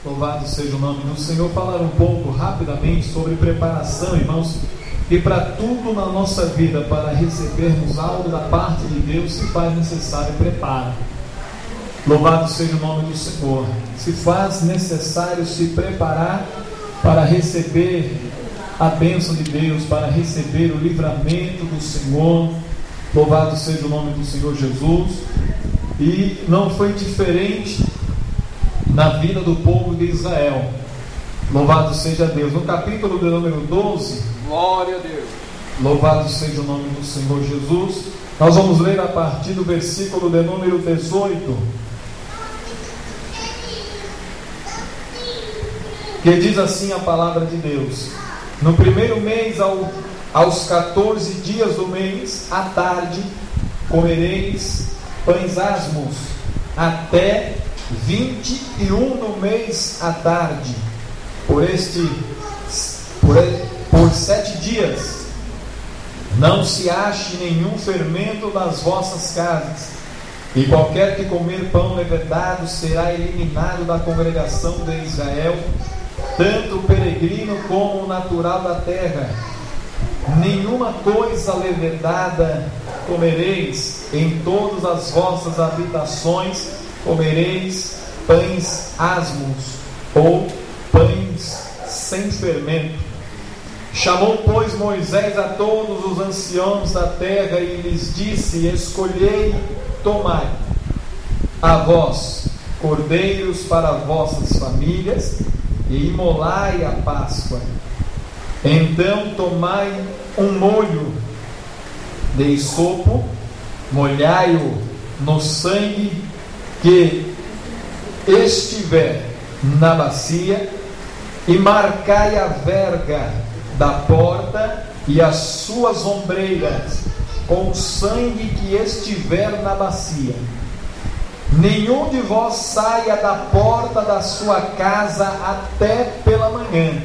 Louvado seja o nome do Senhor. Falar um pouco rapidamente sobre preparação, irmãos. E para tudo na nossa vida, para recebermos algo da parte de Deus, se faz necessário preparo. Louvado seja o nome do Senhor. Se faz necessário se preparar para receber a bênção de Deus, para receber o livramento do Senhor. Louvado seja o nome do Senhor Jesus. E não foi diferente na vida do povo de Israel. Louvado seja Deus. No capítulo de número 12, glória a Deus. Louvado seja o nome do Senhor Jesus. Nós vamos ler a partir do versículo de número 18, que diz assim a palavra de Deus: no primeiro mês, aos 14 dias do mês, à tarde, comereis pães asmos, até 21 do mês à tarde, por 7 dias. Não se ache nenhum fermento nas vossas casas, e qualquer que comer pão levedado será eliminado da congregação de Israel, tanto o peregrino como o natural da terra. Nenhuma coisa levedada comereis, em todas as vossas habitações comereis pães asmos, ou pães sem fermento. Chamou, pois, Moisés a todos os anciãos da terra e lhes disse: escolhei, tomai a vós cordeiros para vossas famílias, e imolai a Páscoa. Então tomai um molho de hisopo, molhai-o no sangue que estiver na bacia, e marcai a verga da porta e as suas ombreiras com o sangue que estiver na bacia. Nenhum de vós saia da porta da sua casa até pela manhã.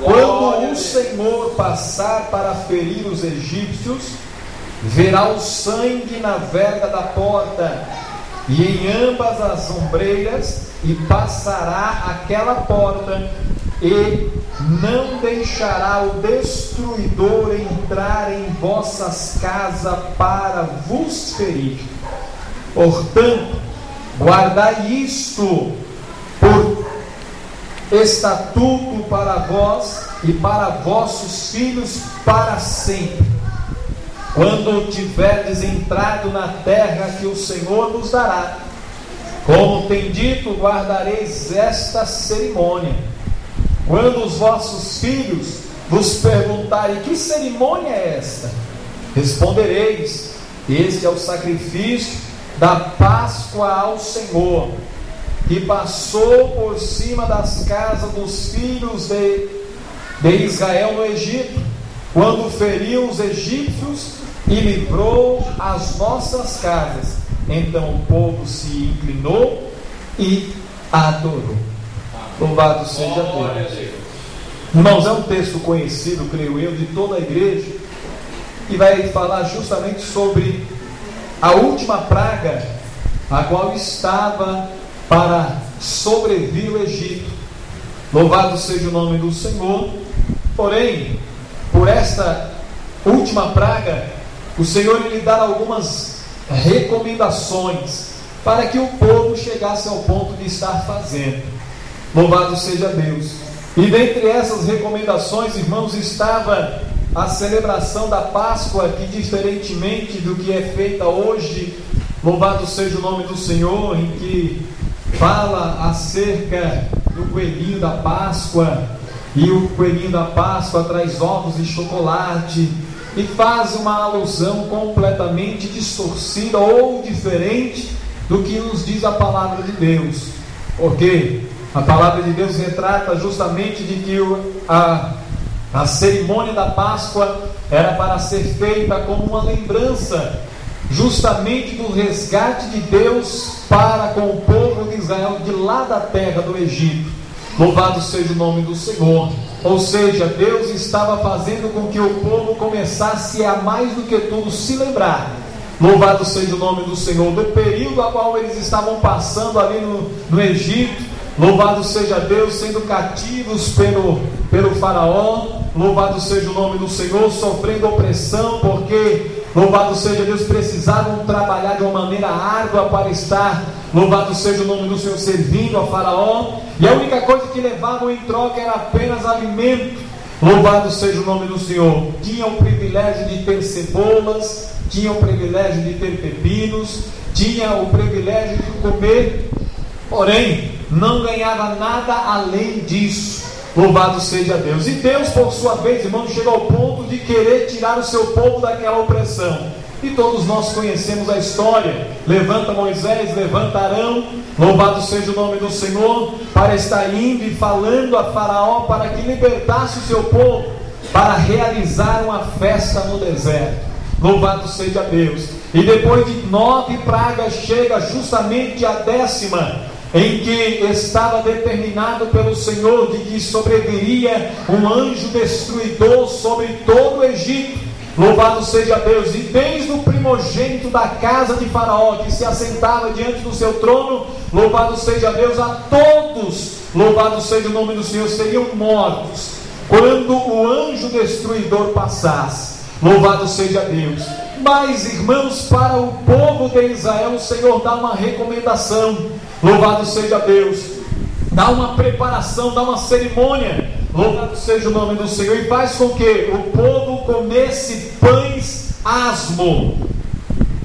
Quando o Senhor passar para ferir os egípcios, verá o sangue na verga da porta e em ambas as ombreiras, e passará aquela porta, e não deixará o destruidor entrar em vossas casas para vos ferir. Portanto, guardai isto por estatuto para vós e para vossos filhos para sempre, quando tiverdes entrado na terra que o Senhor nos dará. Como tem dito, guardareis esta cerimônia. Quando os vossos filhos vos perguntarem: que cerimônia é esta? Respondereis: este é o sacrifício da Páscoa ao Senhor, que passou por cima das casas dos filhos de Israel no Egito, quando feriu os egípcios e livrou as nossas casas. Então o povo se inclinou e adorou. Louvado seja Deus. Irmãos, é um texto conhecido, creio eu, de toda a igreja, e vai falar justamente sobre a última praga, a qual estava para sobreviver o Egito. Louvado seja o nome do Senhor. Porém, por esta última praga, o Senhor lhe dá algumas recomendações para que o povo chegasse ao ponto de estar fazendo. Louvado seja Deus. E dentre essas recomendações, irmãos, estava a celebração da Páscoa, que diferentemente do que é feita hoje, louvado seja o nome do Senhor, em que fala acerca do coelhinho da Páscoa, e o coelhinho da Páscoa traz ovos e chocolate, e faz uma alusão completamente distorcida ou diferente do que nos diz a palavra de Deus. Porque a palavra de Deus retrata justamente de que a cerimônia da Páscoa era para ser feita como uma lembrança justamente do resgate de Deus para com o povo de Israel de lá da terra do Egito. Louvado seja o nome do Senhor. Ou seja, Deus estava fazendo com que o povo começasse a mais do que tudo se lembrar, louvado seja o nome do Senhor, do período a qual eles estavam passando ali no Egito. louvado seja Deus, sendo cativos pelo faraó, louvado seja o nome do Senhor, sofrendo opressão, porque, louvado seja Deus, precisavam trabalhar de uma maneira árdua para estar, louvado seja o nome do Senhor, servindo a faraó, e a única coisa que levavam em troca era apenas alimento. Louvado seja o nome do Senhor. Tinham o privilégio de ter cebolas, tinham o privilégio de ter pepinos, tinham o privilégio de comer, porém não ganhava nada além disso. Louvado seja Deus. E Deus, por sua vez, irmão, chega ao ponto de querer tirar o seu povo daquela opressão. E todos nós conhecemos a história. Levanta Moisés, levanta Arão, louvado seja o nome do Senhor, para estar indo e falando a Faraó para que libertasse o seu povo, para realizar uma festa no deserto. Louvado seja Deus. E depois de 9 pragas, chega justamente a 10ª, em que estava determinado pelo Senhor de que sobreviria um anjo destruidor sobre todo o Egito. Louvado seja Deus. E desde o primogênito da casa de Faraó, que se assentava diante do seu trono, louvado seja Deus, a todos, louvado seja o nome do Senhor, seriam mortos quando o anjo destruidor passasse. Louvado seja Deus. Mas, irmãos, para o povo de Israel, o Senhor dá uma recomendação. Louvado seja Deus. Dá uma preparação, dá uma cerimônia. Louvado seja o nome do Senhor. E faz com que o povo comesse pães asmo.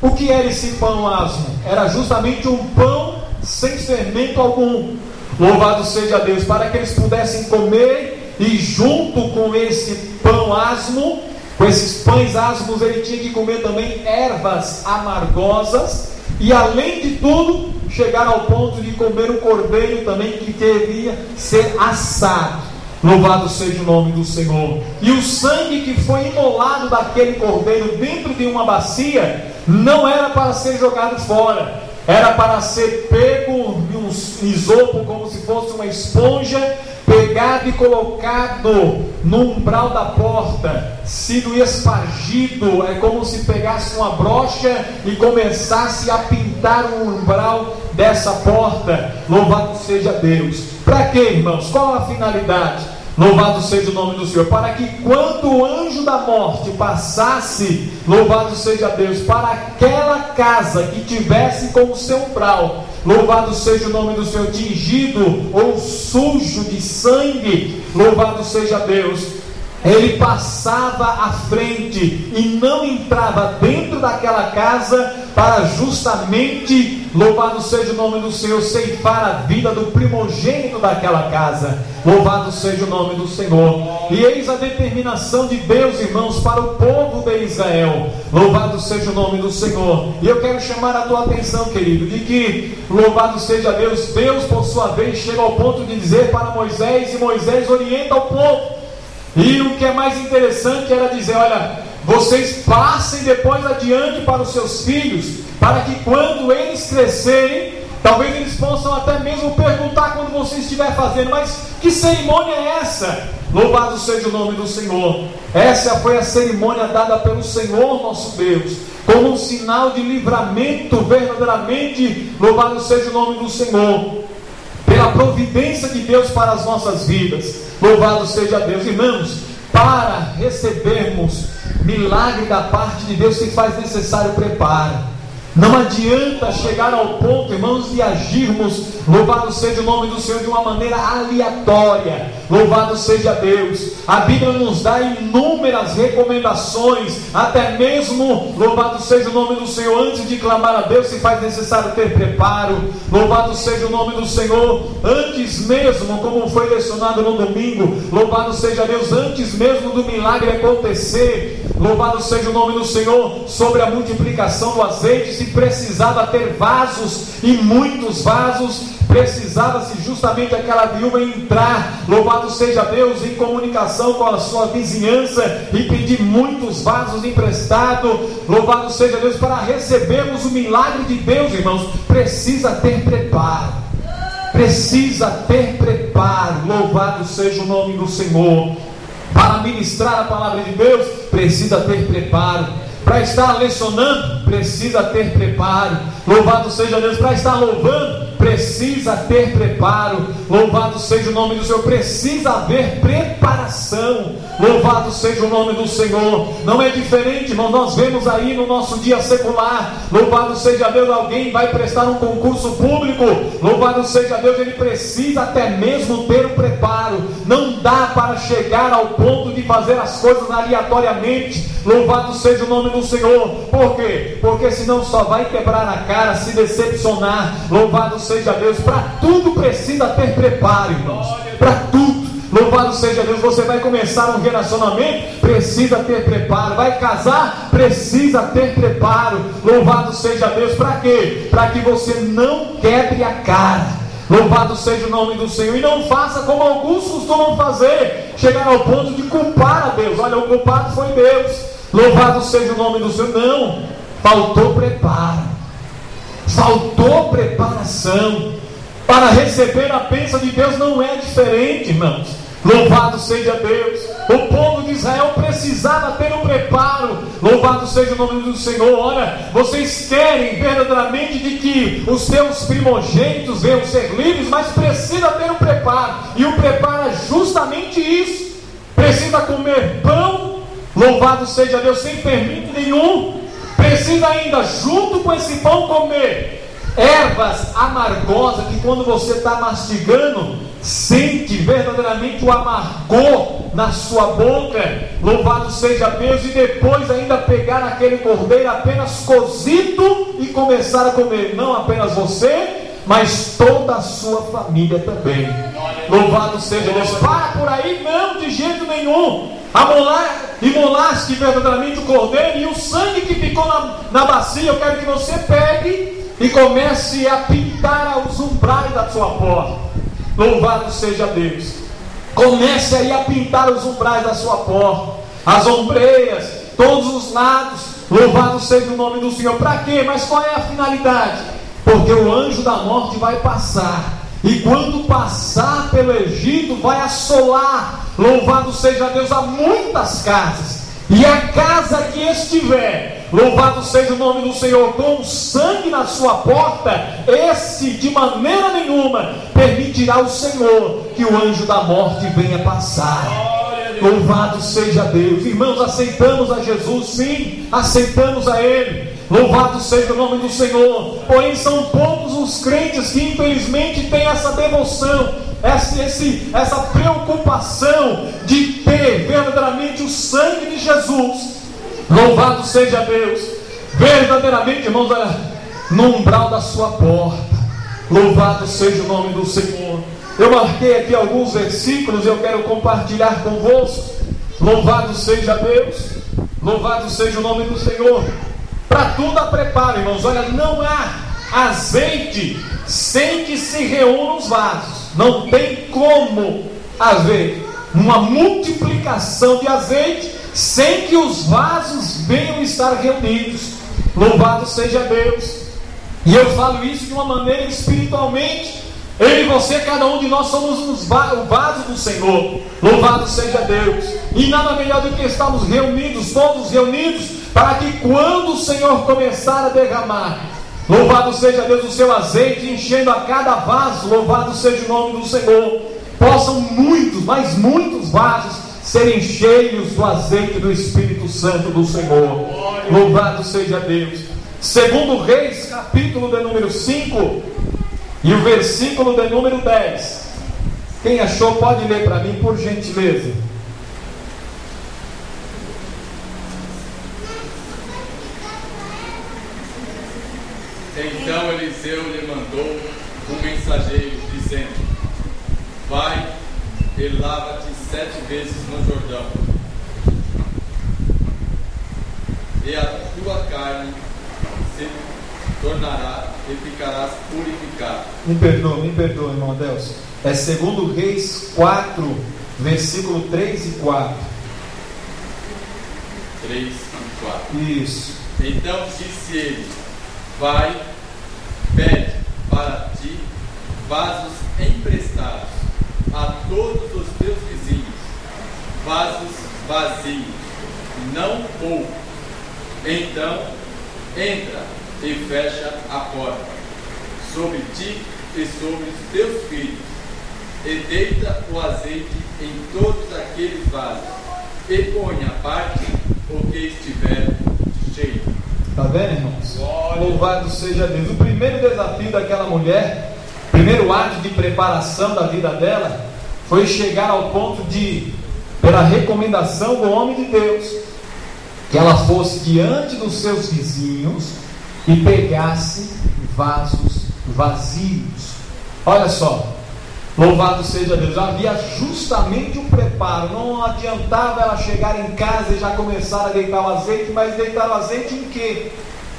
O que era esse pão asmo? Era justamente um pão sem fermento algum. Louvado seja Deus. Para que eles pudessem comer, e junto com esse pão asmo, com esses pães asmos, ele tinha que comer também ervas amargosas. E além de tudo, chegar ao ponto de comer o cordeiro também, que deveria ser assado. Louvado seja o nome do Senhor. E o sangue que foi imolado daquele cordeiro dentro de uma bacia, não era para ser jogado fora, era para ser pego em um isopo, como se fosse uma esponja, pegado e colocado no umbral da porta, sido espargido. É como se pegasse uma brocha e começasse a pintar o umbral dessa porta. Louvado seja Deus. Para quê, irmãos? Qual a finalidade? Louvado seja o nome do Senhor. Para que quando o anjo da morte passasse, louvado seja Deus, para aquela casa que tivesse como seu umbral, louvado seja o nome do Senhor, tingido ou sujo de sangue, louvado seja Deus, ele passava à frente e não entrava dentro daquela casa para justamente, louvado seja o nome do Senhor, ceifar a vida do primogênito daquela casa. Louvado seja o nome do Senhor. E eis a determinação de Deus, irmãos, para o povo de Israel. Louvado seja o nome do Senhor. E eu quero chamar a tua atenção, querido, de que, louvado seja Deus, Deus por sua vez chega ao ponto de dizer para Moisés, e Moisés orienta o povo. E o que é mais interessante era dizer: olha, vocês passem depois adiante para os seus filhos, para que quando eles crescerem, talvez eles possam até mesmo perguntar quando você estiver fazendo: mas que cerimônia é essa? Louvado seja o nome do Senhor. Essa foi a cerimônia dada pelo Senhor nosso Deus, como um sinal de livramento verdadeiramente. Louvado seja o nome do Senhor, pela providência de Deus para as nossas vidas. Louvado seja Deus. Irmãos, para recebermos milagre da parte de Deus, se faz necessário preparo. Não adianta chegar ao ponto, irmãos, de agirmos, louvado seja o nome do Senhor, de uma maneira aleatória. Louvado seja Deus. A Bíblia nos dá inúmeras recomendações, até mesmo, louvado seja o nome do Senhor, antes de clamar a Deus, se faz necessário ter preparo. Louvado seja o nome do Senhor, antes mesmo, como foi lecionado no domingo, louvado seja Deus, antes mesmo do milagre acontecer, louvado seja o nome do Senhor, sobre a multiplicação do azeite, se precisava ter vasos, e muitos vasos, precisava-se justamente aquela viúva entrar, louvado seja Deus, em comunicação com a sua vizinhança, e pedir muitos vasos emprestados. Louvado seja Deus. Para recebermos o milagre de Deus, irmãos, precisa ter preparo, precisa ter preparo. Louvado seja o nome do Senhor. Para ministrar a palavra de Deus, precisa ter preparo. Para estar lecionando, precisa ter preparo. Louvado seja Deus. Para estar louvando, precisa ter preparo. Louvado seja o nome do Senhor. Precisa haver preparação. Louvado seja o nome do Senhor. Não é diferente, irmão. Nós vemos aí no nosso dia secular. Louvado seja Deus. Alguém vai prestar um concurso público. Louvado seja Deus. Ele precisa até mesmo ter um preparo. Não dá para chegar ao ponto de fazer as coisas aleatoriamente. Louvado seja o nome do Senhor. Por quê? Porque senão só vai quebrar a cara, se decepcionar. Louvado seja Deus. Para tudo precisa ter preparo, irmãos. Para tudo. Louvado seja Deus. Você vai começar um relacionamento, precisa ter preparo. Vai casar, precisa ter preparo. Louvado seja Deus. Para quê? Para que você não quebre a cara. Louvado seja o nome do Senhor. E não faça como alguns costumam fazer, chegar ao ponto de culpar a Deus. Olha, o culpado foi Deus. Louvado seja o nome do Senhor. Não, faltou preparo, faltou preparação. Para receber a bênção de Deus não é diferente, irmãos. Louvado seja Deus. O povo de Israel precisava ter um preparo. Louvado seja o nome do Senhor. Olha, vocês querem verdadeiramente de que os seus primogênitos venham ser livres, mas precisa ter um preparo. E o preparo é justamente isso. Precisa comer pão, louvado seja Deus, sem fermento nenhum. Precisa ainda, junto com esse pão, comer ervas amargosas, que quando você está mastigando, sente verdadeiramente o amargor na sua boca. Louvado seja Deus. E depois ainda pegar aquele cordeiro apenas cozido e começar a comer. Não apenas você, mas toda a sua família também. Louvado seja Deus. Para por aí, não, de jeito nenhum. Imolaste verdadeiramente o cordeiro, e o sangue que ficou na bacia, eu quero que você pegue e comece a pintar os umbrais da sua porta. Louvado seja Deus. Comece aí a pintar os umbrais da sua porta, as ombreiras, todos os lados. Louvado seja o nome do Senhor. Para quê? Mas qual é a finalidade? Porque o anjo da morte vai passar, e quando passar pelo Egito, vai assolar, louvado seja Deus, a muitas casas. E a casa que estiver, louvado seja o nome do Senhor, com sangue na sua porta, esse de maneira nenhuma permitirá o Senhor que o anjo da morte venha passar. Louvado seja Deus. Irmãos, aceitamos a Jesus? Sim, aceitamos a Ele. Louvado seja o nome do Senhor. Porém são poucos os crentes que infelizmente têm essa devoção, essa preocupação de ter verdadeiramente o sangue de Jesus. Louvado seja Deus. Verdadeiramente, irmãos, no umbral da sua porta. Louvado seja o nome do Senhor. Eu marquei aqui alguns versículos e eu quero compartilhar convosco. Louvado seja Deus. Louvado seja o nome do Senhor. Para tudo há preparo, irmãos. Olha, não há azeite sem que se reúnam os vasos. Não tem como haver uma multiplicação de azeite sem que os vasos venham estar reunidos. Louvado seja Deus. E eu falo isso de uma maneira espiritualmente. Eu e você, cada um de nós somos o vaso do Senhor. Louvado seja Deus. E nada melhor do que estarmos reunidos, todos reunidos, para que quando o Senhor começar a derramar, louvado seja Deus, o seu azeite enchendo a cada vaso, louvado seja o nome do Senhor, possam muitos, mas muitos vasos serem cheios do azeite do Espírito Santo do Senhor. Louvado seja Deus. Segundo Reis, capítulo de número 5 e o versículo de número 10. Quem achou pode ler para mim, por gentileza. Então Eliseu lhe mandou um mensageiro, dizendo: vai e lava-te 7 vezes no Jordão, e a tua carne se tornará e ficarás purificado. Me perdoa, irmão Adelson. É 2 Reis 4, versículo 3 e 4. 3 e 4. Isso. Então disse ele: vai, pede para ti vasos emprestados a todos os teus vizinhos, vasos vazios, não pouco. Então entra e fecha a porta sobre ti e sobre os teus filhos, e deita o azeite em todos aqueles vasos, e põe à parte o que estiver cheio. Está vendo, irmãos? Louvado seja Deus. O primeiro desafio daquela mulher, primeiro ato de preparação da vida dela, foi chegar ao ponto de, pela recomendação do homem de Deus, que ela fosse diante dos seus vizinhos e pegasse vasos vazios. Olha só, louvado seja Deus. Havia justamente um preparo. Não adiantava ela chegar em casa e já começar a deitar o azeite, mas deitar o azeite em quê?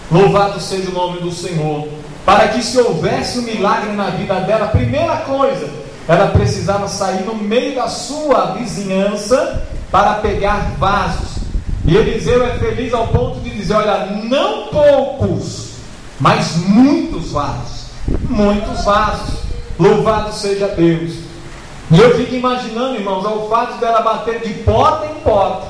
Louvado seja o nome do Senhor. Para que se houvesse um milagre na vida dela, a primeira coisa, ela precisava sair no meio da sua vizinhança para pegar vasos. E Eliseu é feliz ao ponto de dizer: olha, não poucos, mas muitos vasos. Muitos vasos. Louvado seja Deus. E eu fico imaginando, irmãos, o fato dela bater de porta em porta.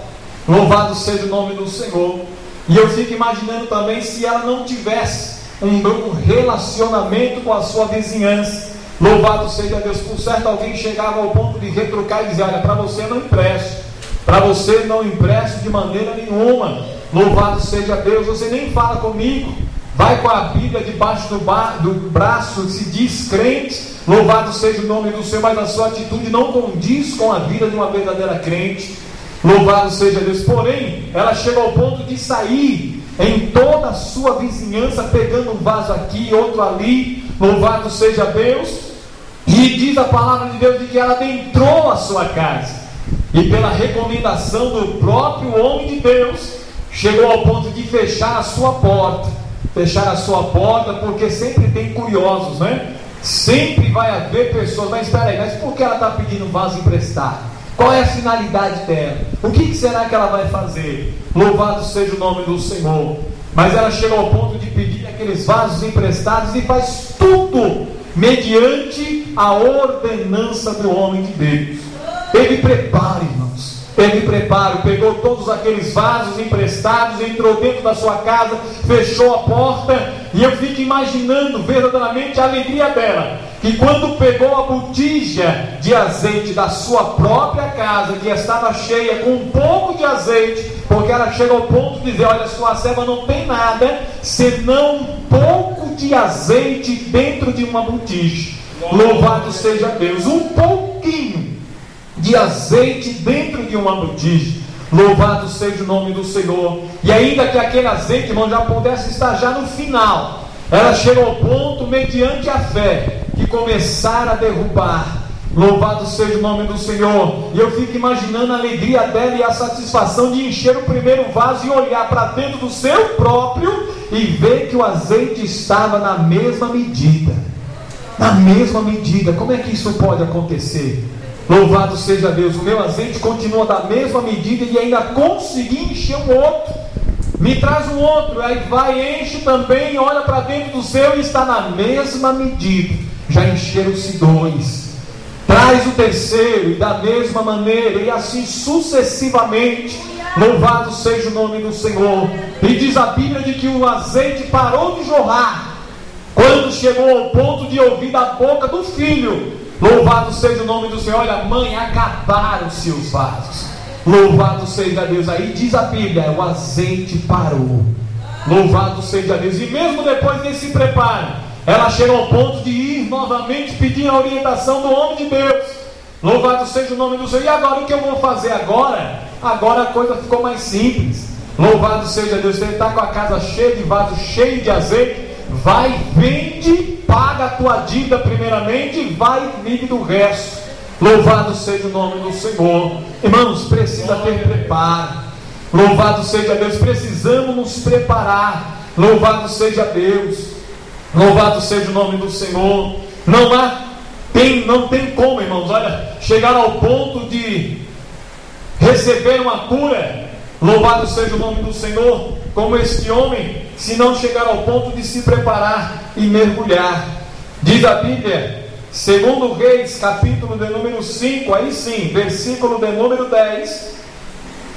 Louvado seja o nome do Senhor. E eu fico imaginando também se ela não tivesse um relacionamento com a sua vizinhança. Louvado seja Deus. Por certo, alguém chegava ao ponto de retrucar e dizer: olha, para você não empresto. Para você não empresto de maneira nenhuma. Louvado seja Deus. Você nem fala comigo. Vai com a Bíblia debaixo do braço, se diz crente. Louvado seja o nome do Senhor, mas a sua atitude não condiz com a vida de uma verdadeira crente. Louvado seja Deus. Porém, ela chega ao ponto de sair em toda a sua vizinhança, pegando um vaso aqui, outro ali. Louvado seja Deus. E diz a palavra de Deus de que ela adentrou a sua casa, e pela recomendação do próprio homem de Deus, chegou ao ponto de fechar a sua porta. Fechar a sua porta, porque sempre tem curiosos, né? Sempre vai haver pessoas: mas espera aí, mas por que ela está pedindo vaso emprestado? Qual é a finalidade dela? O que será que ela vai fazer? Louvado seja o nome do Senhor. Mas ela chega ao ponto de pedir aqueles vasos emprestados e faz tudo mediante a ordenança do homem de Deus. Teve preparo, irmãos. Teve preparo. Pegou todos aqueles vasos emprestados, entrou dentro da sua casa, fechou a porta. E eu fico imaginando verdadeiramente a alegria dela, que quando pegou a botija de azeite da sua própria casa, que estava cheia com um pouco de azeite, porque ela chega ao ponto de dizer: olha, sua serva não tem nada senão um pouco de azeite dentro de uma botija. Louvado seja Deus. Um pouquinho de azeite dentro de uma botija. Louvado seja o nome do Senhor. E ainda que aquele azeite, irmão, já pudesse estar já no final, ela chega ao ponto, mediante a fé, de começar a derrubar. Louvado seja o nome do Senhor. E eu fico imaginando a alegria dela e a satisfação de encher o primeiro vaso e olhar para dentro do seu próprio e ver que o azeite estava na mesma medida. Na mesma medida. Como é que isso pode acontecer? Louvado seja Deus. O meu azeite continua da mesma medida e ainda consegui encher um outro. Me traz um outro. Aí vai, enche também, olha para dentro do seu e está na mesma medida. Já encheram-se dois. Traz o terceiro e da mesma maneira, e assim sucessivamente. Louvado seja o nome do Senhor. E diz a Bíblia de que o azeite parou de jorrar quando chegou ao ponto de ouvir da boca do filho: louvado seja o nome do Senhor. Olha, mãe, acabaram-se os vasos. Louvado seja Deus. Aí diz a Bíblia: o azeite parou. Louvado seja Deus. E mesmo depois desse preparo, ela chega ao ponto de ir novamente pedir a orientação do homem de Deus. Louvado seja o nome do Senhor. E agora, o que eu vou fazer agora? Agora a coisa ficou mais simples. Louvado seja Deus. Você está com a casa cheia de vasos, cheio de azeite. Vai, vende, paga a tua dívida primeiramente e vai e vive do resto. Louvado seja o nome do Senhor. Irmãos, precisa ter preparo. Louvado seja Deus. Precisamos nos preparar. Louvado seja Deus. Louvado seja o nome do Senhor. Não tem como, irmãos, olha, chegar ao ponto de receber uma cura. Louvado seja o nome do Senhor, como este homem, se não chegar ao ponto de se preparar e mergulhar. Diz a Bíblia, segundo Reis, capítulo de número 5, aí sim, versículo de número 10.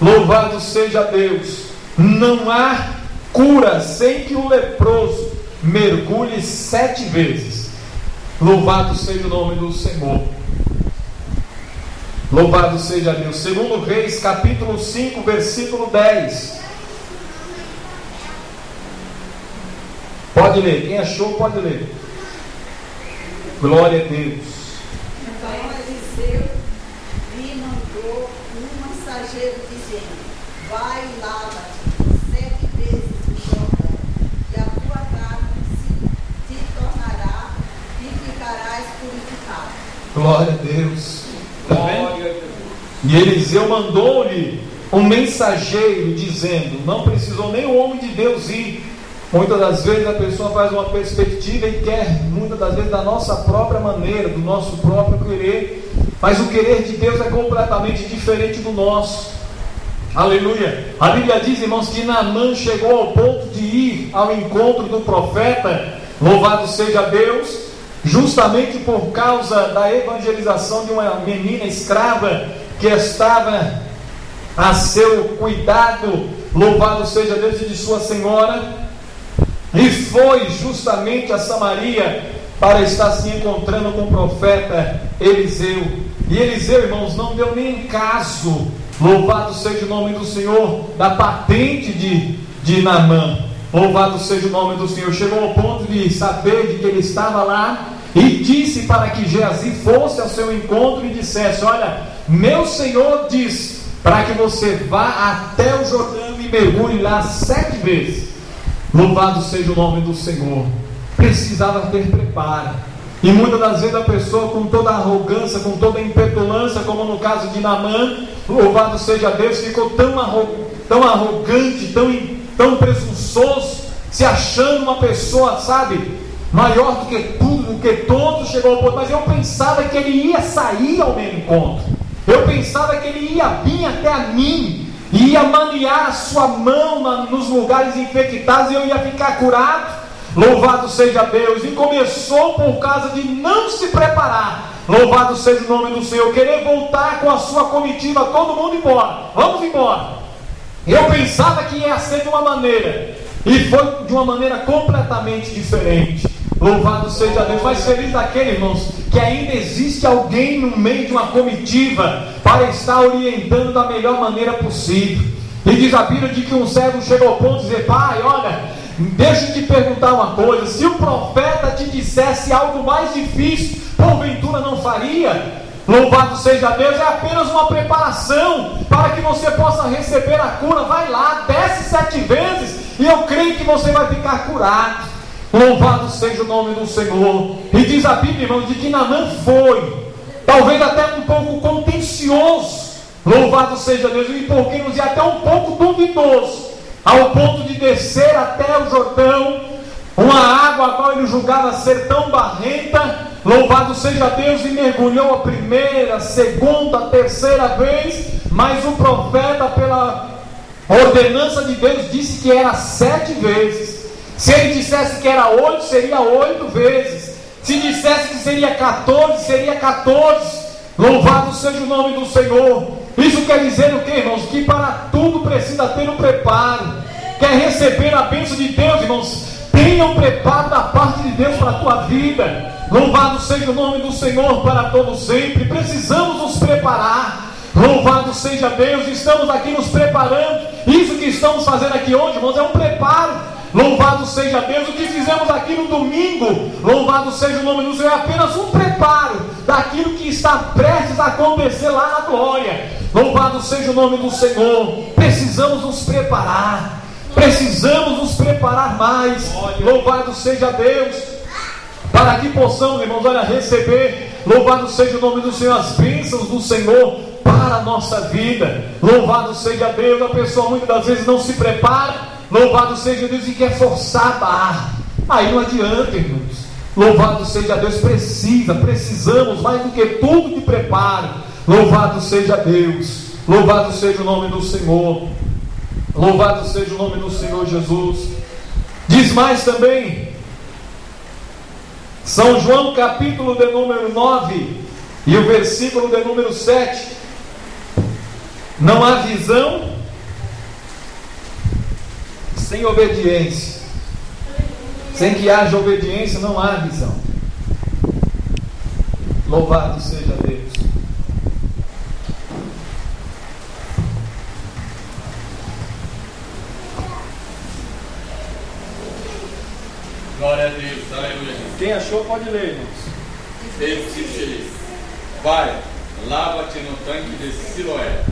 Louvado seja Deus. Não há cura sem que o leproso mergulhe 7 vezes. Louvado seja o nome do Senhor. Louvado seja Deus. Segundo Reis, capítulo 5, versículo 10. Pode ler, quem achou pode ler. Glória a Deus. Então Eliseu lhe mandou um mensageiro dizendo: vai e lava-te 7 vezes no Jordão, e a tua carne te tornará e ficarás purificado. Glória a Deus. Tá vendo? E Eliseu mandou-lhe um mensageiro dizendo, não precisou nem o homem de Deus ir. Muitas das vezes a pessoa faz uma perspectiva e quer, muitas das vezes, da nossa própria maneira, do nosso próprio querer, mas o querer de Deus é completamente diferente do nosso. Aleluia. A Bíblia diz, irmãos, que Naamã chegou ao ponto de ir ao encontro do profeta, louvado seja Deus, justamente por causa da evangelização de uma menina escrava que estava a seu cuidado, louvado seja Deus, e de sua senhora. E foi justamente a Samaria para estar se encontrando com o profeta Eliseu. E Eliseu, irmãos, não deu nem caso, louvado seja o nome do Senhor, da patente de Naamã. Louvado seja o nome do Senhor. Chegou ao ponto de saber de que ele estava lá e disse para que Geazi fosse ao seu encontro e dissesse: olha, meu Senhor diz para que você vá até o Jordão e mergulhe lá 7 vezes. Louvado seja o nome do Senhor. Precisava ter preparo. E muitas das vezes a pessoa, com toda a arrogância, com toda a impetulância, como no caso de Naamã, louvado seja Deus, ficou tão arrogante, tão presunçoso, se achando uma pessoa, sabe, maior do que tudo, do que todos. Chegou ao ponto, mas eu pensava que ele ia sair ao meu encontro, eu pensava que ele ia vir até a mim, e ia maniar a sua mão nos lugares infectados, e eu ia ficar curado. Louvado seja Deus. E começou por causa de não se preparar. Louvado seja o nome do Senhor. Querer voltar com a sua comitiva, todo mundo embora, vamos embora. Eu pensava que ia ser de uma maneira, e foi de uma maneira completamente diferente. Louvado seja Deus. Mas feliz daquele, irmãos, que ainda existe alguém no meio de uma comitiva para estar orientando da melhor maneira possível. E diz a Bíblia de que um servo chegou ao ponto de dizer: pai, olha, deixa eu te perguntar uma coisa, se o profeta te dissesse algo mais difícil, porventura não faria? Louvado seja Deus. É apenas uma preparação para que você possa receber a cura. Vai lá, desce 7 vezes, e eu creio que você vai ficar curado. Louvado seja o nome do Senhor. E diz a Bíblia, irmãos, de que Naamã foi, talvez até um pouco contencioso, louvado seja Deus, e por que não dizer até um pouco duvidoso, ao ponto de descer até o Jordão, uma água a qual ele julgava ser tão barrenta, louvado seja Deus, e mergulhou a primeira, a segunda, a terceira vez, mas o profeta, pela ordenança de Deus, disse que era 7 vezes. Se ele dissesse que era 8, seria 8 vezes. Se dissesse que seria 14, seria 14. Louvado seja o nome do Senhor. Isso quer dizer o que, irmãos? Que para tudo precisa ter um preparo. Quer receber a bênção de Deus, irmãos? Tenha um preparo da parte de Deus para a tua vida. Louvado seja o nome do Senhor para todo sempre. Precisamos nos preparar. Louvado seja Deus. Estamos aqui nos preparando. Isso que estamos fazendo aqui hoje, irmãos, é um preparo. Louvado seja Deus. O que fizemos aqui no domingo, louvado seja o nome do Senhor, é apenas um preparo daquilo que está prestes a acontecer lá na glória. Louvado seja o nome do Senhor. Precisamos nos preparar. Precisamos nos preparar mais. Louvado seja Deus, para que possamos, irmãos, olha, receber, louvado seja o nome do Senhor, as bênçãos do Senhor para a nossa vida. Louvado seja Deus. A pessoa muitas das vezes não se prepara, louvado seja Deus, e quer forçar a barra. Aí não adianta, irmãos. Louvado seja Deus. Precisamos mais do que tudo de preparo. Louvado seja Deus. Louvado seja o nome do Senhor. Louvado seja o nome do Senhor Jesus. Diz mais também, São João capítulo de número 9 e o versículo de número 7. Não há visão sem obediência. Sem que haja obediência, não há visão. Louvado seja Deus. Glória a Deus, aleluia. Quem achou pode ler, irmãos. Ele disse: vai, lava-te no tanque de Siloé,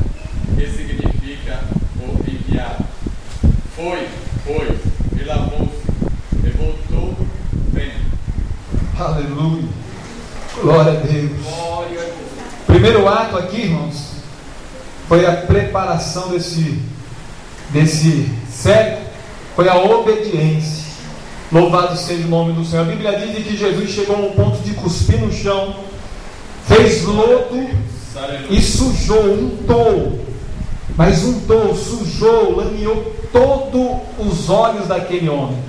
que significa o enviado. Foi, pois, e lavou-se, e voltou vendo. Aleluia. Glória a Deus. Glória a Deus. Primeiro ato aqui, irmãos, foi a preparação desse cego, foi a obediência. Louvado seja o nome do Senhor. A Bíblia diz que Jesus chegou ao ponto de cuspir no chão, fez lodo e sujou, untou, sujou, lameou todos os olhos daquele homem.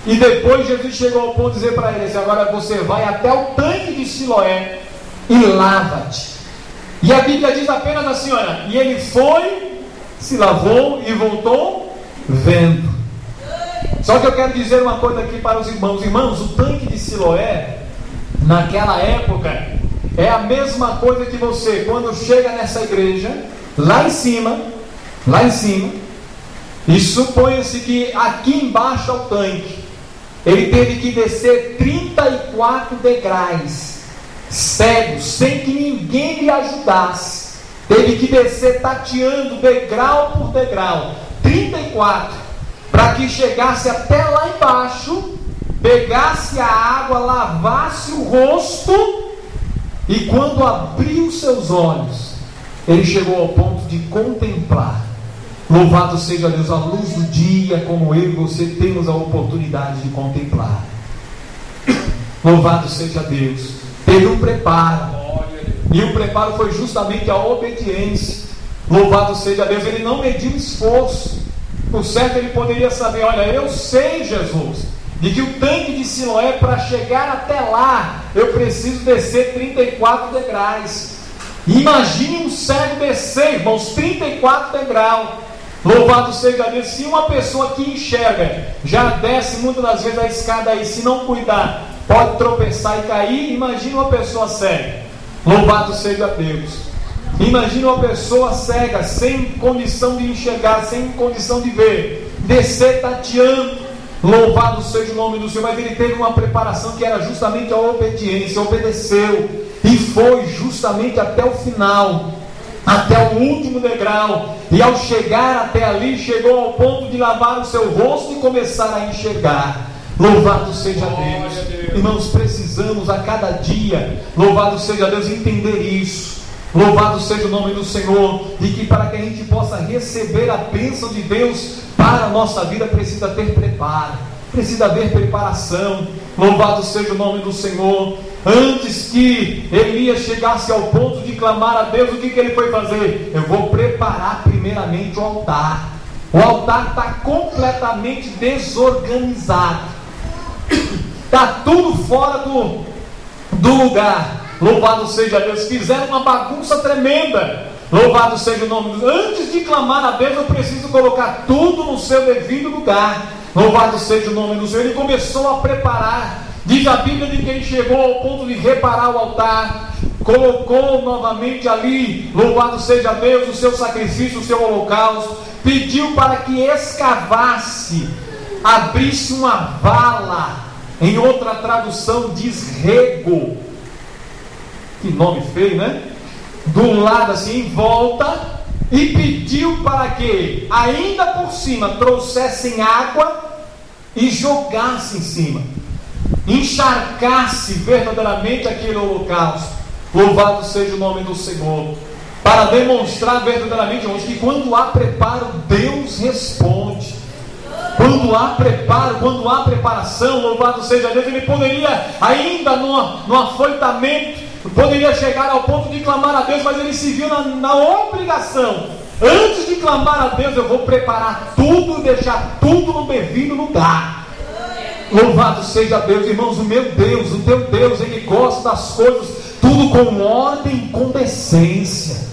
E depois Jesus chegou ao ponto de dizer para ele assim: agora você vai até o tanque de Siloé e lava-te. E a Bíblia diz apenas assim, olha, e ele foi, se lavou e voltou vendo. Só que eu quero dizer uma coisa aqui para os irmãos. Irmãos, o tanque de Siloé, naquela época, é a mesma coisa que você, quando chega nessa igreja, lá em cima, e suponha-se que aqui embaixo é o tanque. Ele teve que descer 34 degraus, cego, sem que ninguém lhe ajudasse. Teve que descer tateando degrau por degrau, 34, para que chegasse até lá embaixo, pegasse a água, lavasse o rosto, e quando abriu seus olhos, ele chegou ao ponto de contemplar. Louvado seja Deus, a luz do dia, como eu e você temos a oportunidade de contemplar. Louvado seja Deus. Teve um preparo, e o preparo foi justamente a obediência. Louvado seja Deus. Ele não mediu esforço. Por certo, ele poderia saber: olha, eu sei, Jesus, de que o tanque de Siloé, para chegar até lá, eu preciso descer 34 degraus. Imagine um cego descer, irmãos, 34 degraus. Louvado seja Deus. Se uma pessoa que enxerga já desce muitas das vezes a escada aí, se não cuidar, pode tropeçar e cair. Imagine uma pessoa cega. Louvado seja Deus. Imagine uma pessoa cega, sem condição de enxergar, sem condição de ver, descer tateando. Louvado seja o nome do Senhor. Mas ele teve uma preparação que era justamente a obediência. Obedeceu e foi justamente até o final, até o último degrau. E ao chegar até ali, chegou ao ponto de lavar o seu rosto e começar a enxergar. Louvado seja Deus. Irmãos, precisamos a cada dia, louvado seja Deus, entender isso. Louvado seja o nome do Senhor. E que para que a gente possa receber a bênção de Deus para a nossa vida, precisa ter preparo, precisa haver preparação. Louvado seja o nome do Senhor. Antes que Elias chegasse ao ponto de clamar a Deus, o que ele foi fazer? Eu vou preparar primeiramente o altar. O altar está completamente desorganizado, está tudo fora do lugar. Louvado seja Deus. Fizeram uma bagunça tremenda. Louvado seja o nome de Deus. Antes de clamar a Deus, eu preciso colocar tudo no seu devido lugar. Louvado seja o nome do Senhor. Ele começou a preparar. Diz a Bíblia de que ele chegou ao ponto de reparar o altar, colocou novamente ali, louvado seja Deus, o seu sacrifício, o seu holocausto, pediu para que escavasse, abrisse uma vala. Em outra tradução diz rego. Que nome feio, né? Do lado assim, em volta, e pediu para que ainda por cima trouxessem água e jogasse em cima, encharcasse verdadeiramente aquele holocausto. Louvado seja o nome do Senhor. Para demonstrar verdadeiramente que quando há preparo, Deus responde. Quando há preparo, quando há preparação, louvado seja Deus. Ele poderia ainda no afoitamento, poderia chegar ao ponto de clamar a Deus, mas ele se viu na obrigação. Antes de clamar a Deus, eu vou preparar tudo, deixar tudo no devido lugar. Louvado seja Deus, irmãos. O meu Deus, o teu Deus, Ele gosta das coisas tudo com ordem e com decência.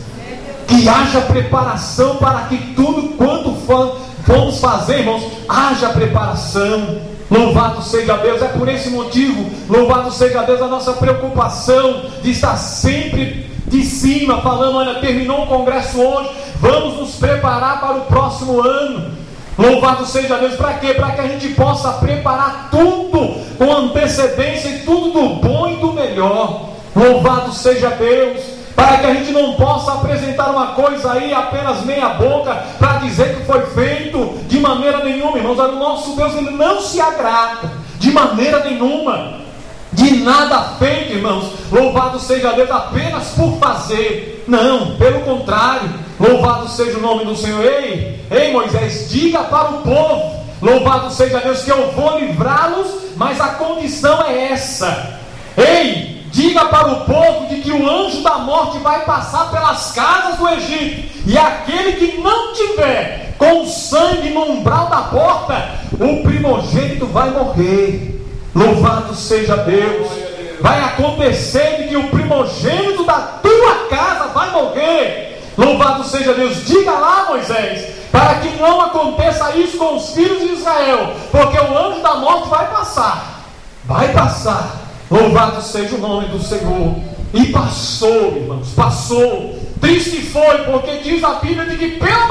Que haja preparação para que tudo quanto formos fazer, irmãos, haja preparação. Louvado seja Deus. É por esse motivo, louvado seja Deus, a nossa preocupação de estar sempre de cima, falando: olha, terminou o congresso hoje, vamos nos preparar para o próximo ano. Louvado seja Deus. Para quê? Para que a gente possa preparar tudo com antecedência e tudo do bom e do melhor. Louvado seja Deus. Para que a gente não possa apresentar uma coisa aí apenas meia boca, para dizer que foi feito de maneira nenhuma, irmãos. O nosso Deus, Ele não se agrada de maneira nenhuma de nada feito, irmãos, louvado seja Deus, apenas por fazer. Não, pelo contrário, louvado seja o nome do Senhor. Ei Moisés, diga para o povo, louvado seja Deus, que eu vou livrá-los, mas a condição é essa. Ei, diga para o povo de que o anjo da morte vai passar pelas casas do Egito, e aquele que não tiver com sangue no umbral da porta, o primogênito vai morrer. Louvado seja Deus. Vai acontecer de que o primogênito da tua casa vai morrer. Louvado seja Deus. Diga lá, Moisés, para que não aconteça isso com os filhos de Israel, porque o anjo da morte vai passar. Vai passar. Louvado seja o nome do Senhor. E passou, irmãos, passou. Triste foi, porque diz a Bíblia de que pela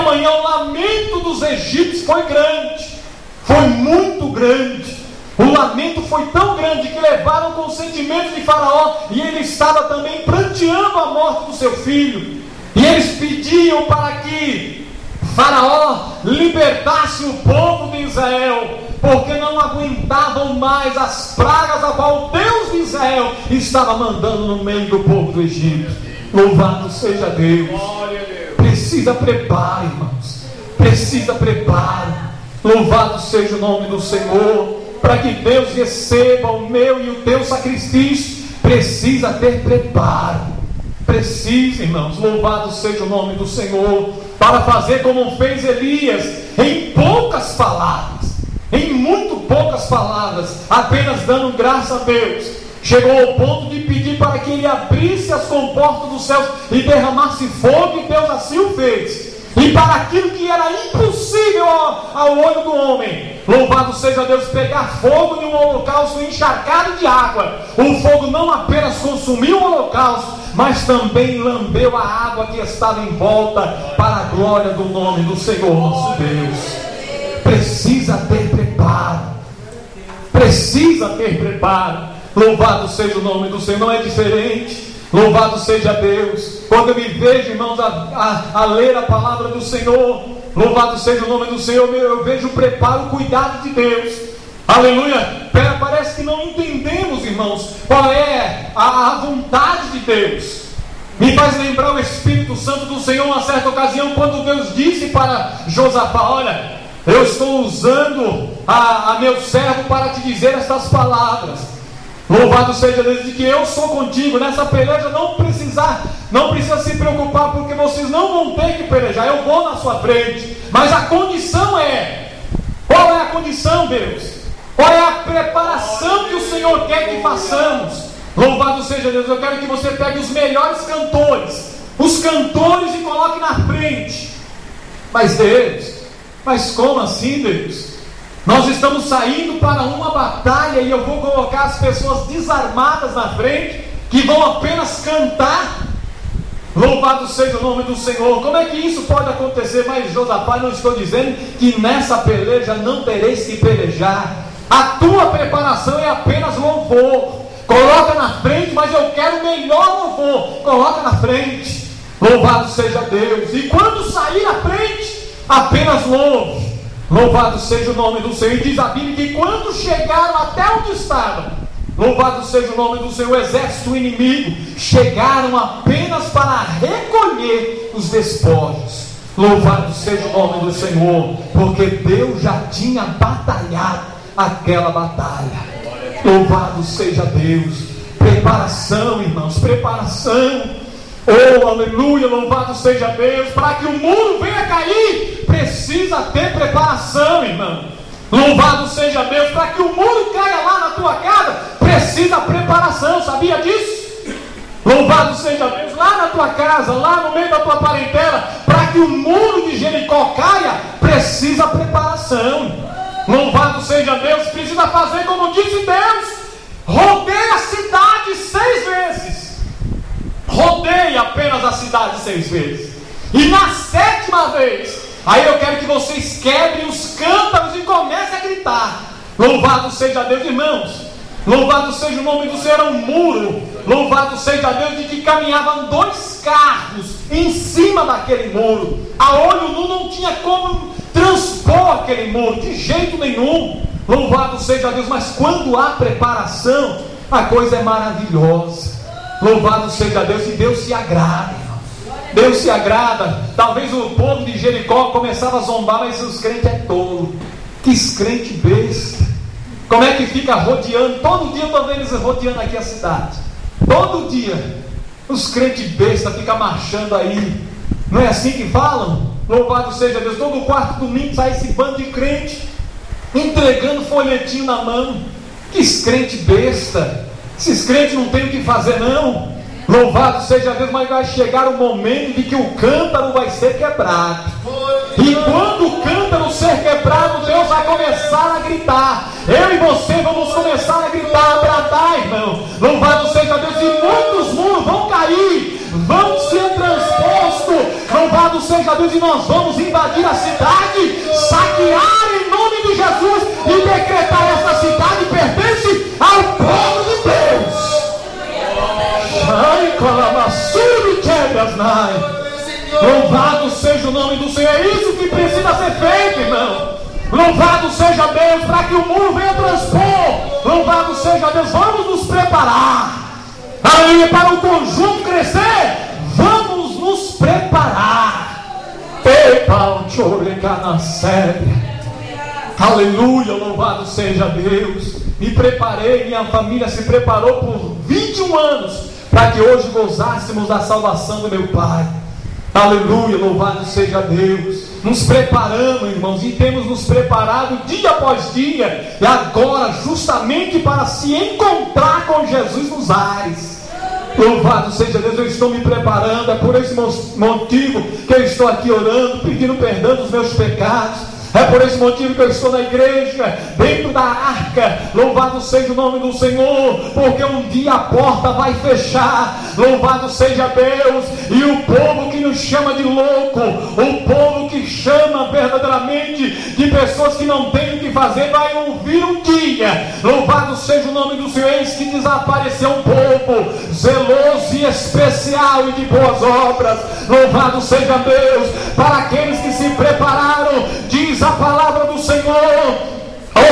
manhã o lamento dos egípcios foi grande. Foi muito grande. O lamento foi tão grande que levaram com os sentimentos de Faraó, e ele estava também pranteando a morte do seu filho. E eles pediam para que Faraó libertasse o povo de Israel, porque não aguentavam mais as pragas a qual o Deus de Israel estava mandando no meio do povo do Egito. Louvado seja Deus. Precisa preparo, irmãos. Precisa preparo. Louvado seja o nome do Senhor. Para que Deus receba o meu e o teu sacrifício, precisa ter preparo. Precisa, irmãos. Louvado seja o nome do Senhor. Para fazer como fez Elias, em poucas palavras, em muito poucas palavras, apenas dando graça a Deus, chegou ao ponto de pedir para que ele abrisse as comportas dos céus e derramasse fogo, e Deus assim o fez. E para aquilo que era impossível ao olho do homem, louvado seja Deus, pegar fogo em um holocausto encharcado de água, o fogo não apenas consumiu o holocausto, mas também lambeu a água que estava em volta, para a glória do nome do Senhor nosso Deus. Precisa ter preparo. Precisa ter preparo. Louvado seja o nome do Senhor. Não é diferente. Louvado seja Deus. Quando eu me vejo, irmãos, a ler a palavra do Senhor, louvado seja o nome do Senhor, eu vejo o preparo, o cuidado de Deus. Aleluia. Parece que não entendemos, irmãos, qual é a vontade de Deus. Me faz lembrar o Espírito Santo do Senhor, uma certa ocasião, quando Deus disse para Josafá: olha, eu estou usando a meu servo para te dizer estas palavras. Louvado seja Deus, de que eu sou contigo. Nessa peleja não precisa se preocupar, porque vocês não vão ter que pelejar. Eu vou na sua frente. Mas a condição é: qual é a condição, Deus? Qual é a preparação que o Senhor quer que façamos? Louvado seja Deus. Eu quero que você pegue os melhores cantores, os cantores, e coloque na frente. Mas Deus, mas como assim, Deus? Nós estamos saindo para uma batalha e eu vou colocar as pessoas desarmadas na frente, que vão apenas cantar. Louvado seja o nome do Senhor. Como é que isso pode acontecer? Mas Josafá, não estou dizendo que nessa peleja não tereis que pelejar. A tua preparação é apenas louvor. Coloca na frente, mas eu quero o melhor louvor. Coloca na frente. Louvado seja Deus. E quando sair na frente, apenas louve. Louvado seja o nome do Senhor. E diz a Bíblia que quando chegaram até onde estavam, louvado seja o nome do Senhor, o exército inimigo, chegaram apenas para recolher os despojos. Louvado seja o nome do Senhor, porque Deus já tinha batalhado aquela batalha. Louvado seja Deus. Preparação, irmãos, preparação. Oh, aleluia, louvado seja Deus. Para que o muro venha cair, precisa ter preparação, irmão. Louvado seja Deus. Para que o muro caia lá na tua casa, precisa preparação. Sabia disso? Louvado seja Deus. Lá na tua casa, lá no meio da tua parentela, para que o muro de Jericó caia, precisa preparação. Louvado seja Deus. Precisa fazer como disse Deus: rodeie a cidade 6 vezes. Rodeie apenas a cidade 6 vezes. E na 7ª vez, aí eu quero que vocês quebrem os cântaros e comecem a gritar: louvado seja Deus, irmãos. Louvado seja o nome do Senhor. Era um muro, louvado seja Deus, de que caminhavam 2 carros em cima daquele muro. A olho nu não tinha como transpor aquele muro, de jeito nenhum. Louvado seja Deus. Mas quando há preparação, a coisa é maravilhosa. Louvado seja Deus. E Deus se agrada, Deus se agrada. Talvez o povo de Jericó começava a zombar, mas os crentes é tolo. Que crente besta. Como é que fica rodeando? Todo dia eu estou vendo eles rodeando aqui a cidade. Todo dia. Os crentes besta ficam marchando aí. Não é assim que falam? Louvado seja Deus. Todo 4º domingo sai esse bando de crente entregando folhetinho na mão. Que crente besta. Esses crentes não têm o que fazer, não. Louvado seja Deus. Mas vai chegar o momento de que o cântaro vai ser quebrado. E quando o cântaro ser quebrado, Deus vai começar a gritar. Eu e você vamos começar a gritar, a bradar, irmão. Louvado seja Deus. E muitos muros vão cair, vão ser transpostos. Louvado seja Deus. E nós vamos invadir a cidade, saquear em nome de Jesus e decretar: essa cidade pertence ao povo de Deus. Ai, colamassuri quebras, nai. Louvado seja o nome do Senhor. É isso que precisa ser feito, irmão. Louvado seja Deus, para que o muro venha transpor. Louvado seja Deus. Vamos nos preparar. Aleluia. Para o conjunto crescer, vamos nos preparar. Aleluia. Louvado seja Deus. Me preparei, minha família se preparou por 21 anos para que hoje gozássemos da salvação do meu Pai. Aleluia, louvado seja Deus. Nos preparamos, irmãos, e temos nos preparado dia após dia, e agora justamente para se encontrar com Jesus nos ares. Louvado seja Deus. Eu estou me preparando. É por esse motivo que eu estou aqui orando, pedindo perdão dos meus pecados. É por esse motivo que eu estou na igreja, dentro da arca. Louvado seja o nome do Senhor, porque um dia a porta vai fechar. Louvado seja Deus. E o povo que nos chama de louco, o povo que chama verdadeiramente de pessoas que não têm o que fazer, vai ouvir um dia: louvado seja o nome do Senhor. Eis que desapareceu um povo zeloso e especial e de boas obras. Louvado seja Deus. Para aqueles que se prepararam, diz a palavra do Senhor: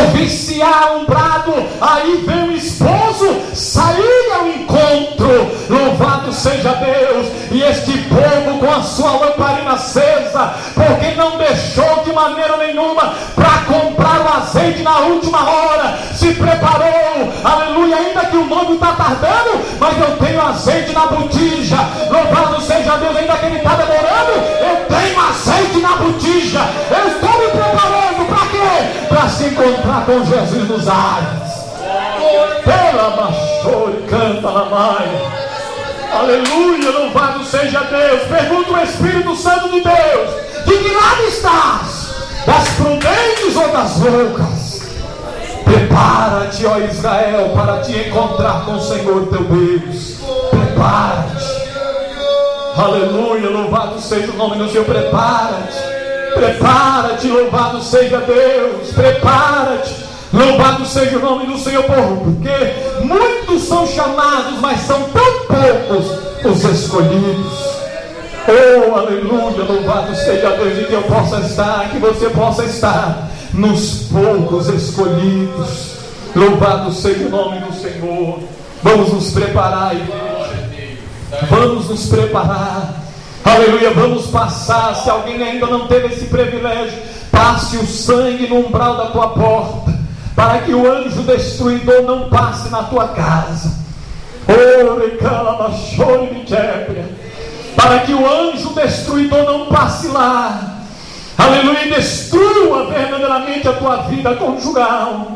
oficiar um brado, aí vem o esposo sair ao encontro. Louvado seja Deus. E este povo com a sua lamparina acesa, porque não deixou de maneira nenhuma para comprar o azeite na última hora, se preparou. Aleluia. Ainda que o noivo está tardando, mas eu tenho azeite na botija. Louvado seja Deus. Ainda que ele está demorando, eu tenho azeite na botija. Eu estou me preparando para quê? Para se encontrar com Jesus nos ares. Pela machore, canta na maia. Aleluia, louvado seja Deus. Pergunta o Espírito Santo de Deus: de que lado estás? Das prudentes ou das loucas? Prepara-te, ó Israel, para te encontrar com o Senhor teu Deus. Prepara-te. Aleluia, louvado seja o nome do Senhor. Prepara-te. Prepara-te, louvado seja Deus. Prepara-te. Louvado seja o nome do Senhor, porque muitos são chamados, mas são tão poucos os escolhidos. Oh, aleluia, louvado seja Deus. E que eu possa estar, que você possa estar nos poucos escolhidos. Louvado seja o nome do Senhor. Vamos nos preparar, igreja. Vamos nos preparar. Aleluia, vamos passar. Se alguém ainda não teve esse privilégio, passe o sangue no umbral da tua porta, para que o anjo destruidor não passe na tua casa. Para que o anjo destruidor não passe lá. Aleluia, e destrua verdadeiramente a tua vida conjugal.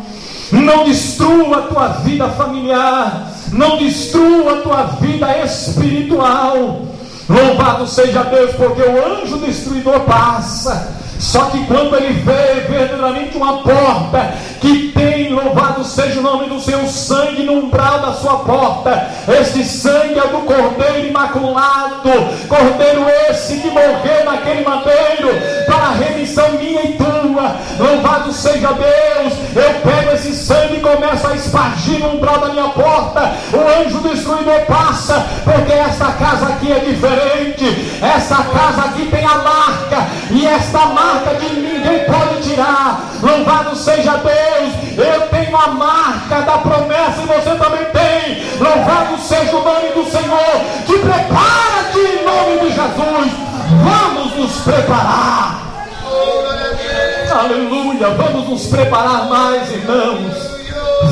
Não destrua a tua vida familiar. Não destrua a tua vida espiritual. Louvado seja Deus, porque o anjo destruidor passa. Só que quando ele vê verdadeiramente uma porta que tem, louvado seja o nome do Senhor, sangue no umbral da sua porta, este sangue é do Cordeiro Imaculado, Cordeiro esse que morreu naquele madeiro para a remissão minha e tua. Louvado seja Deus. Eu pego esse sangue e começo a espargir no umbral da minha porta. O anjo destruidor passa, porque esta casa aqui é diferente. Essa casa aqui tem a marca, e esta marca que ninguém pode tirar. Louvado seja Deus. Eu tenho a marca da promessa e você também tem. Louvado seja o nome do Senhor. Te prepara-te em nome de Jesus. Vamos nos preparar. Aleluia. Vamos nos preparar mais, irmãos.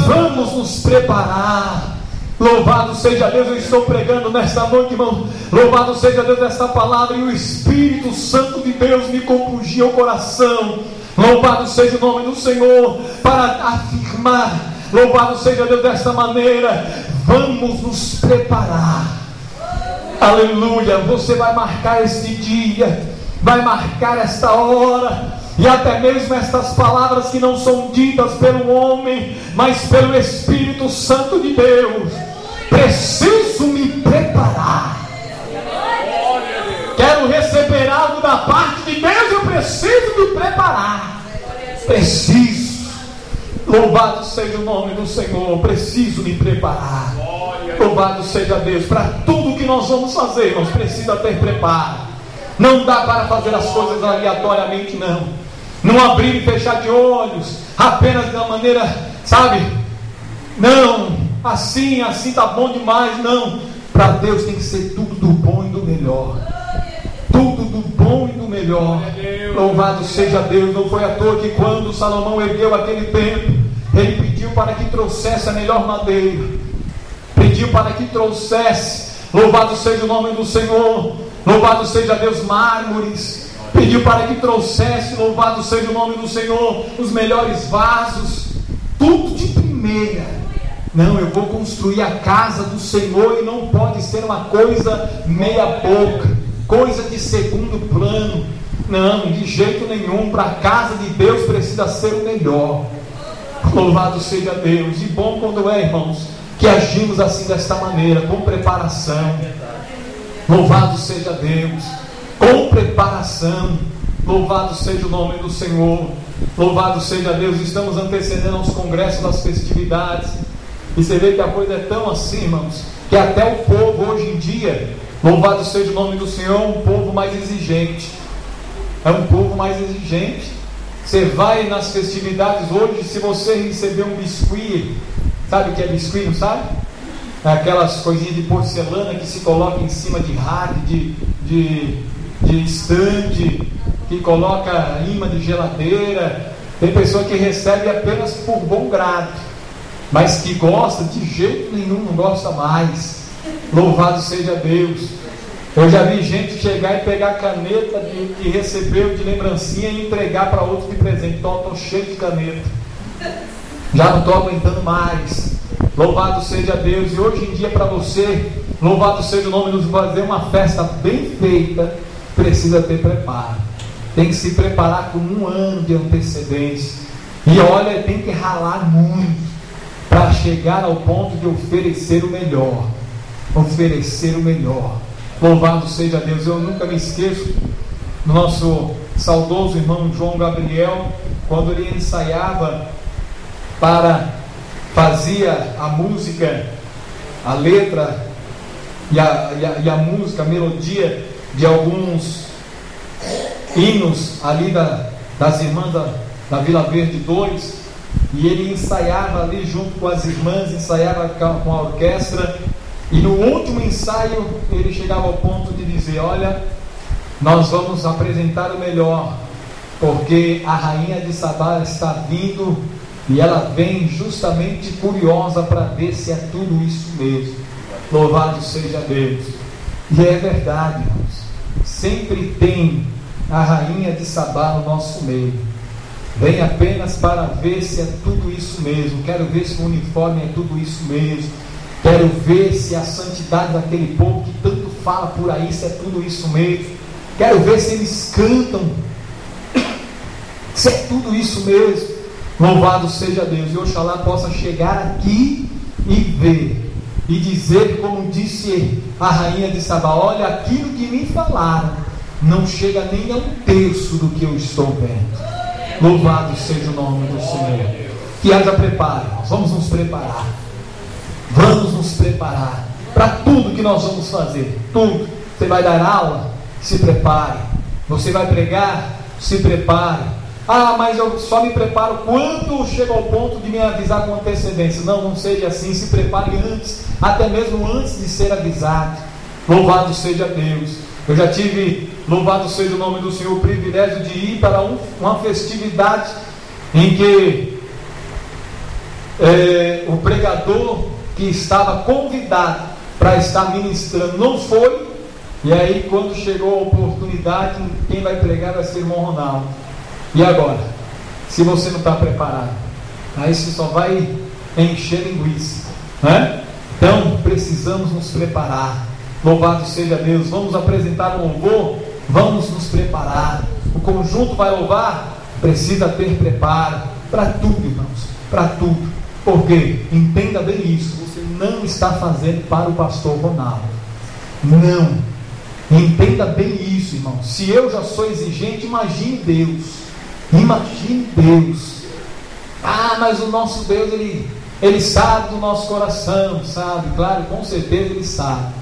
Vamos nos preparar. Louvado seja Deus. Eu estou pregando nesta noite, irmão. Louvado seja Deus esta palavra, e o Espírito Santo de Deus me compungia o coração. Louvado seja o nome do Senhor, para afirmar, louvado seja Deus, desta maneira. Vamos nos preparar. Aleluia. Você vai marcar este dia, vai marcar esta hora, e até mesmo estas palavras que não são ditas pelo homem, mas pelo Espírito Santo de Deus. Preciso me preparar. Quero receber algo da parte de Deus, eu preciso me preparar. Preciso. Louvado seja o nome do Senhor. Preciso me preparar. Louvado seja Deus. Para tudo que nós vamos fazer, nós precisamos ter preparo. Não dá para fazer as coisas aleatoriamente, não. Não abrir e fechar de olhos, apenas de uma maneira, sabe? Não, assim tá bom demais. Não, para Deus tem que ser tudo do bom e do melhor. Tudo do bom e do melhor. Louvado seja Deus. Não foi à toa que quando Salomão ergueu aquele templo, ele pediu para que trouxesse a melhor madeira, pediu para que trouxesse, louvado seja o nome do Senhor, louvado seja Deus, mármores, pediu para que trouxesse, louvado seja o nome do Senhor, os melhores vasos, tudo de primeira. Não, eu vou construir a casa do Senhor, e não pode ser uma coisa meia boca, coisa de segundo plano. Não, de jeito nenhum. Para a casa de Deus precisa ser o melhor. Louvado seja Deus. E bom quando é, irmãos, que agimos assim, desta maneira, com preparação. Louvado seja Deus. Com preparação. Louvado seja o nome do Senhor. Louvado seja Deus. Estamos antecedendo aos congressos das festividades, e você vê que a coisa é tão assim, irmãos, que até o povo hoje em dia, louvado seja o nome do Senhor, é um povo mais exigente. É um povo mais exigente. Você vai nas festividades hoje, se você receber um biscuit, sabe o que é biscuit, não sabe? É aquelas coisinhas de porcelana que se coloca em cima de rádio, de estande, que coloca imã de geladeira. Tem pessoa que recebe apenas por bom grado, mas que gosta de jeito nenhum, não gosta mais. Louvado seja Deus. Eu já vi gente chegar e pegar a caneta que recebeu de lembrancinha e entregar para outro de presente. Então, estou cheio de caneta, já não estou aguentando mais. Louvado seja Deus. E hoje em dia, para você, louvado seja o nome de Deus, fazer uma festa bem feita, precisa ter preparo. Tem que se preparar com 1 ano de antecedência. E olha, tem que ralar muito para chegar ao ponto de oferecer o melhor. Oferecer o melhor. Louvado seja Deus. Eu nunca me esqueço do nosso saudoso irmão João Gabriel, quando ele ensaiava fazia a música, a letra e a música, a melodia de alguns hinos ali das irmãs da Vila Verde 2, e ele ensaiava ali junto com as irmãs, ensaiava com a orquestra. E no último ensaio ele chegava ao ponto de dizer: olha, nós vamos apresentar o melhor, porque a rainha de Sabá está vindo, e ela vem justamente curiosa para ver se é tudo isso mesmo. Louvado seja Deus. E é verdade, irmãos, sempre tem a rainha de Sabá no nosso meio. Vem apenas para ver se é tudo isso mesmo. Quero ver se o uniforme é tudo isso mesmo. Quero ver se a santidade daquele povo que tanto fala por aí, se é tudo isso mesmo. Quero ver se eles cantam Se é tudo isso mesmo, louvado seja Deus. E oxalá possa chegar aqui e ver, e dizer como disse a rainha de Sabá: olha, aquilo que me falaram não chega nem a 1/3 do que eu estou vendo. Louvado seja o nome do Senhor. Que haja preparo. Nós vamos nos preparar. Vamos nos preparar para tudo que nós vamos fazer. Tudo. Você vai dar aula? Se prepare. Você vai pregar? Se prepare. Ah, mas eu só me preparo quando chego ao ponto de me avisar com antecedência. Não, não seja assim. Se prepare antes, até mesmo antes de ser avisado. Louvado seja Deus. Eu já tive, louvado seja o nome do Senhor, o privilégio de ir para uma festividade em que o pregador que estava convidado para estar ministrando não foi. E aí, quando chegou a oportunidade, quem vai pregar vai ser o irmão Ronaldo. E agora? Se você não está preparado, aí você só vai encher linguiça, né? Então, precisamos nos preparar. Louvado seja Deus. Vamos apresentar um louvor, vamos nos preparar. O conjunto vai louvar, precisa ter preparo para tudo, irmãos, para tudo. Porque, entenda bem isso, você não está fazendo para o pastor Ronaldo. Não. Entenda bem isso, irmão. Se eu já sou exigente, imagine Deus. Imagine Deus. Ah, mas o nosso Deus, Ele sabe do nosso coração, sabe? Claro, com certeza Ele sabe.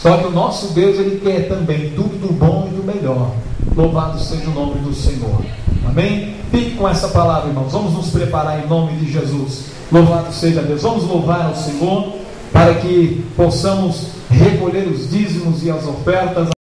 Só que o nosso Deus, Ele quer também tudo do bom e do melhor. Louvado seja o nome do Senhor. Amém? Fique com essa palavra, irmãos. Vamos nos preparar em nome de Jesus. Louvado seja Deus. Vamos louvar ao Senhor para que possamos recolher os dízimos e as ofertas.